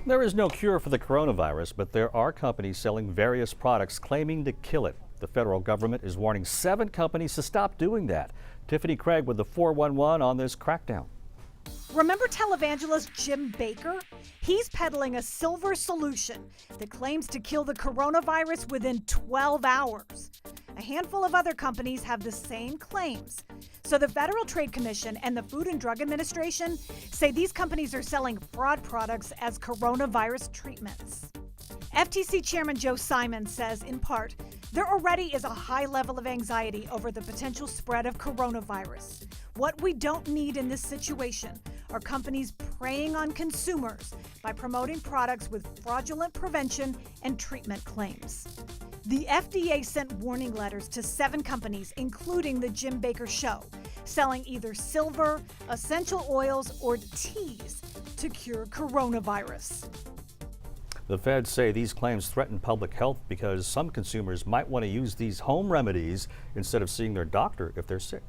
There is no cure for the coronavirus, but there are companies selling various products claiming to kill it. The federal government is warning 7 companies to stop doing that. Tiffany Craig with the 411 on this crackdown. Remember televangelist Jim Baker? He's peddling a silver solution that claims to kill the coronavirus within 12 hours. A handful of other companies have the same claims. So the Federal Trade Commission and the Food and Drug Administration say these companies are selling fraud products as coronavirus treatments. FTC Chairman Joe Simon says, in part, there already is a high level of anxiety over the potential spread of coronavirus. What we don't need in this situation are companies preying on consumers by promoting products with fraudulent prevention and treatment claims. The FDA sent warning letters to 7 companies, including the Jim Baker Show, selling either silver, essential oils, or teas to cure coronavirus. The feds say these claims threaten public health because some consumers might want to use these home remedies instead of seeing their doctor if they're sick.